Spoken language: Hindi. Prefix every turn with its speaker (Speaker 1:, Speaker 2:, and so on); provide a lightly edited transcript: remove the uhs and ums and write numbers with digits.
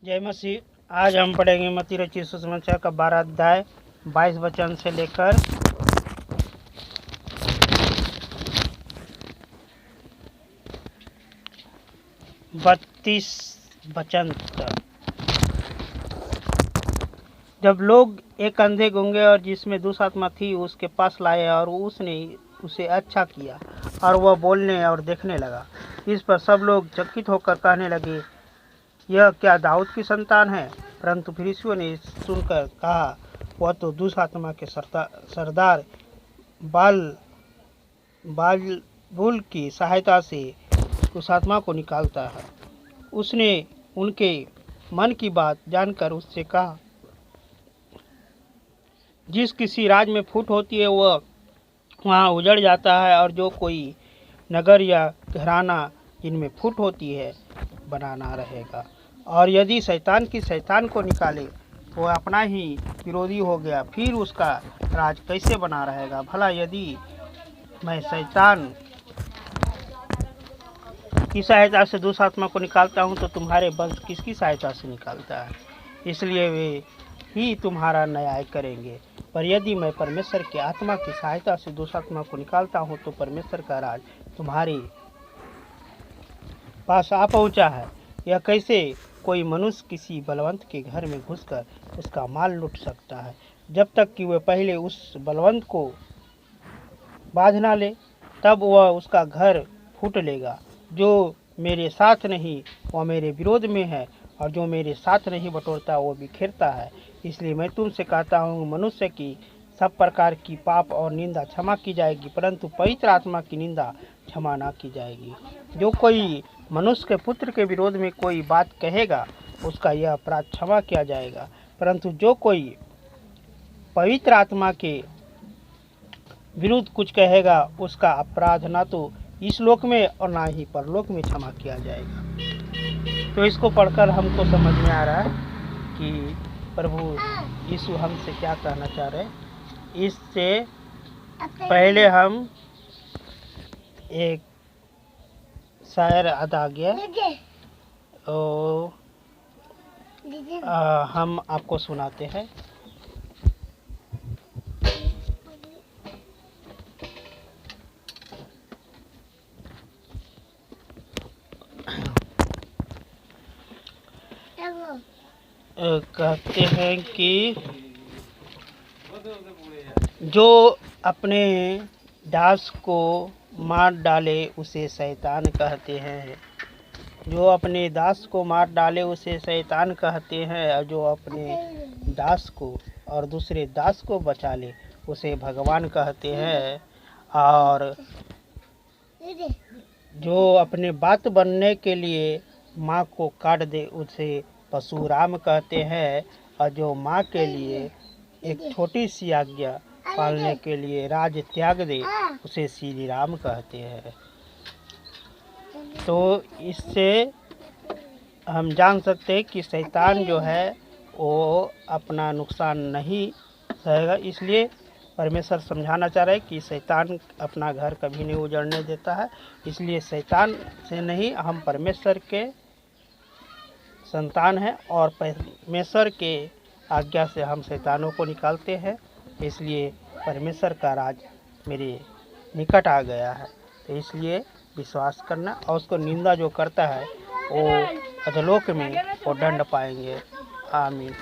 Speaker 1: जय मसीह। आज हम पढ़ेंगे मत्ती रचित सुसमाचार का 12 अध्याय 22 वचन से लेकर 32 वचन तक। जब लोग एक अंधे गूंगे और जिसमें दुष्आत्मा थी उसके पास लाए और उसने उसे अच्छा किया और वह बोलने और देखने लगा। इस पर सब लोग चकित होकर कहने लगे, यह क्या दाऊद की संतान है? परंतु फरीसियों ने सुनकर कहा, वह तो दुष्आत्मा के सरदार बालबुल की सहायता से उस आत्मा को निकालता है। उसने उनके मन की बात जानकर उससे कहा, जिस किसी राज में फूट होती है वह वहाँ उजड़ जाता है, और जो कोई नगर या घराना जिनमें फूट होती है बनाना रहेगा। और यदि शैतान को निकाले तो वह अपना ही विरोधी हो गया, फिर उसका राज कैसे बना रहेगा? भला यदि मैं शैतान की सहायता से दुष्आत्मा को निकालता हूँ तो तुम्हारे वंश किसकी सहायता से निकालता है? इसलिए वे ही तुम्हारा न्याय करेंगे। पर यदि मैं परमेश्वर की आत्मा की सहायता से दुष्आत्मा को निकालता हूँ तो परमेश्वर का राज तुम्हारे पास आ पहुँचा है। यह कैसे कोई मनुष्य किसी बलवंत के घर में घुसकर उसका माल लूट सकता है, जब तक कि वह पहले उस बलवंत को बांध ना ले? तब वह उसका घर फूट लेगा। जो मेरे साथ नहीं वह मेरे विरोध में है, और जो मेरे साथ नहीं बटोरता वो बिखेरता है। इसलिए मैं तुमसे कहता हूँ, मनुष्य की सब प्रकार की पाप और निंदा क्षमा की जाएगी, परंतु पवित्र आत्मा की निंदा क्षमा ना की जाएगी। जो कोई मनुष्य के पुत्र के विरोध में कोई बात कहेगा उसका यह अपराध क्षमा किया जाएगा, परंतु जो कोई पवित्र आत्मा के विरुद्ध कुछ कहेगा उसका अपराध ना तो इस लोक में और ना ही परलोक में क्षमा किया जाएगा। तो इसको पढ़कर हमको समझ में आ रहा है कि प्रभु यीशु हमसे क्या कहना चाह रहे हैं। इससे पहले हम एक शायर अदा गया हम आपको सुनाते हैं। कहते हैं कि जो अपने दास को मार डाले उसे शैतान कहते हैं। जो अपने दास को मार डाले उसे शैतान कहते हैं, और जो अपने दास को और दूसरे दास को बचा ले उसे भगवान कहते हैं। और जो अपने बात बनने के लिए माँ को काट दे उसे परशुराम कहते हैं, और जो माँ के लिए एक छोटी सी आज्ञा पालने के लिए राज त्याग दे उसे श्री राम कहते हैं। तो इससे हम जान सकते हैं कि शैतान जो है वो अपना नुकसान नहीं सहेगा। इसलिए परमेश्वर समझाना चाह रहे हैं कि शैतान अपना घर कभी नहीं उजड़ने देता है। इसलिए शैतान से नहीं, हम परमेश्वर के संतान हैं और परमेश्वर के आज्ञा से हम शैतानों को निकालते हैं। इसलिए परमेश्वर का राज मेरे निकट आ गया है। तो इसलिए विश्वास करना, और उसको निंदा जो करता है वो अधोलोक में वो दंड पाएंगे। आमीन।